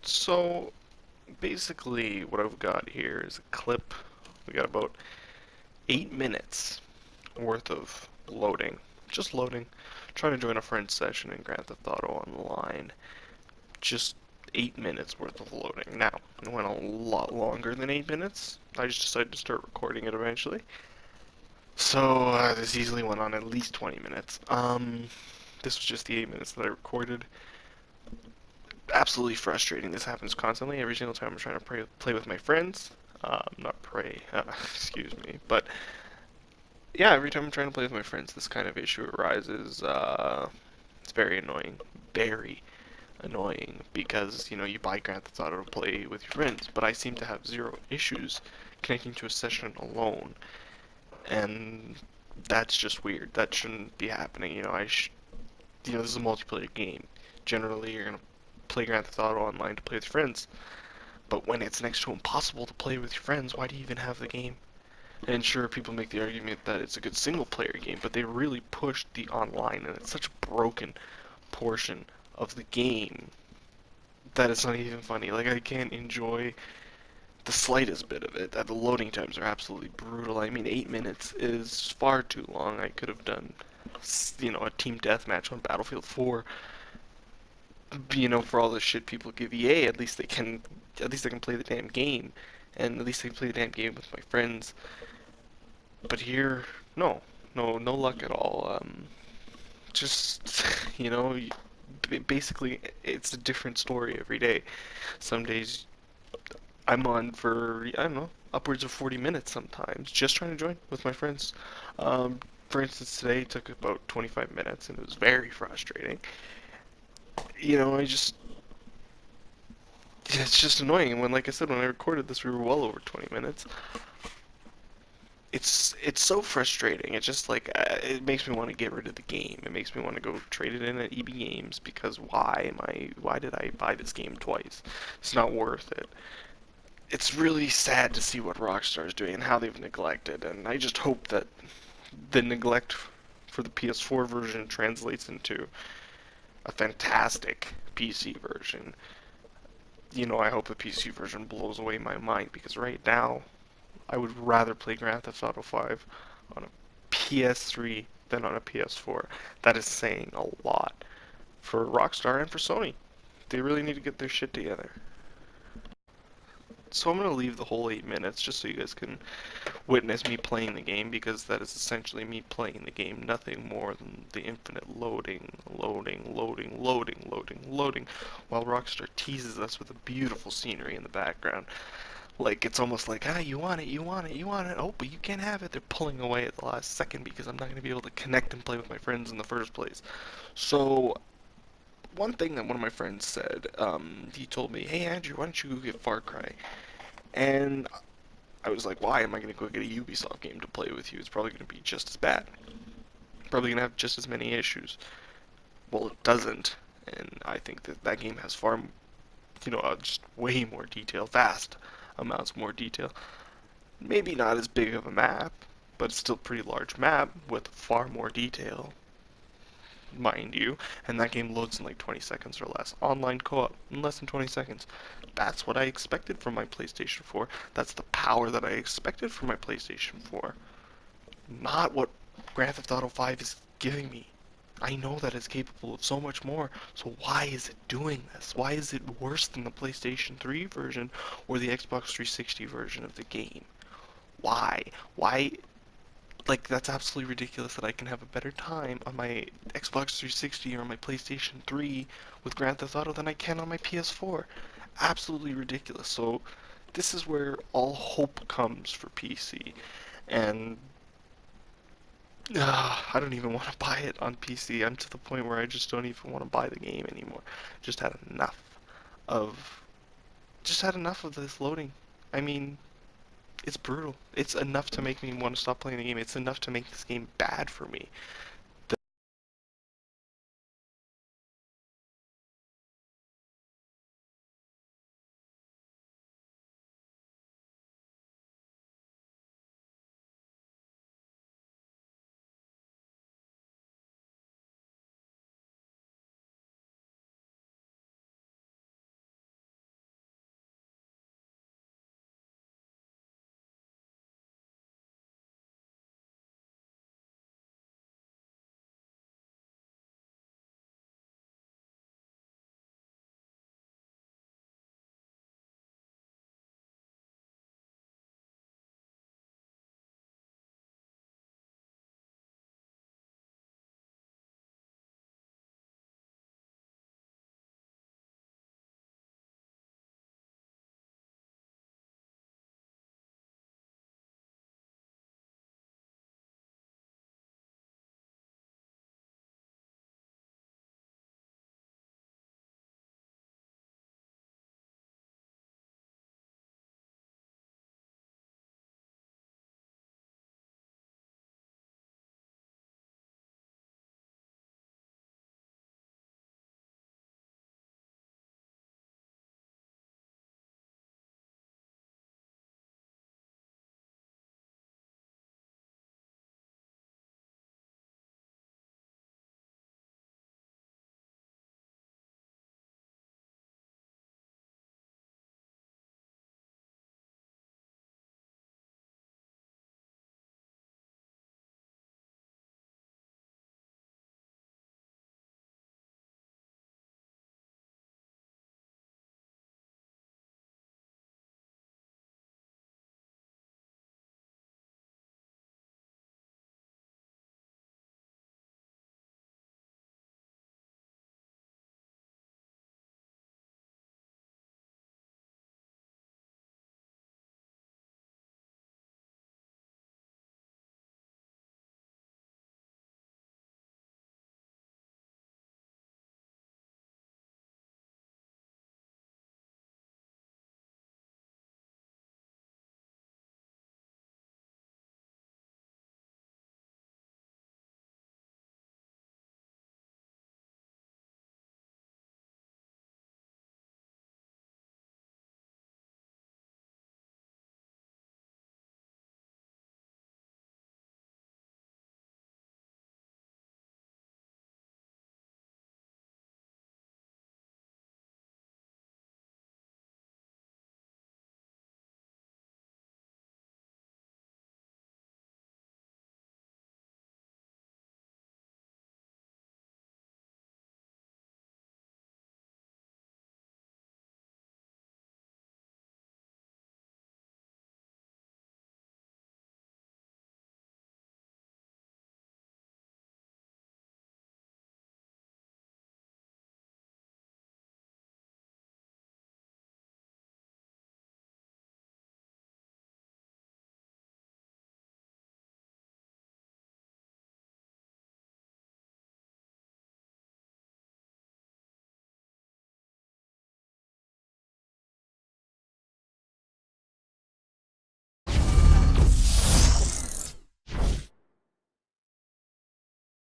So basically what I've got here is a clip. We got about 8 minutes worth of loading. Just loading. Trying to join a friend's session in Grand Theft Auto Online. Just 8 minutes worth of loading. Now, it went a lot longer than 8 minutes. I just decided to start recording it eventually. So this easily went on at least 20 minutes. This was just the 8 minutes that I recorded. Absolutely frustrating. This happens constantly. Every single time I'm trying to play with my friends. Not pray, excuse me. But yeah, every time I'm trying to play with my friends, this kind of issue arises. It's very annoying. Very annoying because, you buy Grand Theft Auto to play with your friends, but I seem to have zero issues connecting to a session alone. And that's just weird. That shouldn't be happening. This is a multiplayer game. Generally, you're gonna play Grand Theft Auto Online to play with your friends. But when it's next to impossible to play with your friends, why do you even have the game? And sure, people make the argument that it's a good single-player game, but they really pushed the online, and it's such a broken portion of the game that it's not even funny. Like, I can't enjoy the slightest bit of it. The loading times are absolutely brutal. I mean, 8 minutes is far too long. I could have done, a team deathmatch on Battlefield 4. For all the shit people give EA, at least they can play the damn game, and at least they can play the damn game with my friends. But here, no, no luck at all. Just, basically, it's a different story every day. Some days I'm on for, I don't know, upwards of 40 minutes sometimes, just trying to join with my friends. For instance, today it took about 25 minutes, and it was very frustrating. It's just annoying. And like I said, when I recorded this, we were well over 20 minutes. It's so frustrating. It's just like it makes me want to get rid of the game. It makes me want to go trade it in at EB Games because why did I buy this game twice? It's not worth it. It's really sad to see what Rockstar is doing and how they've neglected, and I just hope that the neglect for the PS4 version translates into a fantastic PC version. I hope the PC version blows away my mind because right now I would rather play Grand Theft Auto 5 on a PS3 than on a PS4. That is saying a lot for Rockstar and for Sony. They really need to get their shit together. So I'm going to leave the whole 8 minutes just so you guys can witness me playing the game because that is essentially me playing the game, nothing more than the infinite loading, loading, loading, loading, loading, loading, while Rockstar teases us with a beautiful scenery in the background. Like, it's almost like, you want it, you want it, you want it, oh, but you can't have it. They're pulling away at the last second because I'm not going to be able to connect and play with my friends in the first place. So, one thing that one of my friends said, he told me, hey Andrew, why don't you go get Far Cry? And I was like, why am I going to go get a Ubisoft game to play with you? It's probably going to be just as bad. Probably going to have just as many issues. Well, it doesn't. And I think that game has far, just way more detail, vast amounts more detail. Maybe not as big of a map, but it's still a pretty large map with far more detail, mind you. And that game loads in like 20 seconds or less. Online co-op in less than 20 seconds. That's what I expected from my PlayStation 4. That's the power that I expected from my PlayStation 4. Not what Grand Theft Auto 5 is giving me. I know that it's capable of so much more, so why is it doing this? Why is it worse than the PlayStation 3 version or the Xbox 360 version of the game? Why? Why? Like, that's absolutely ridiculous that I can have a better time on my Xbox 360 or my PlayStation 3 with Grand Theft Auto than I can on my PS4. Absolutely ridiculous. So, this is where all hope comes for PC. And I don't even want to buy it on PC. I'm to the point where I just don't even want to buy the game anymore. Just had enough of this loading. I mean, it's brutal. It's enough to make me want to stop playing the game. It's enough to make this game bad for me.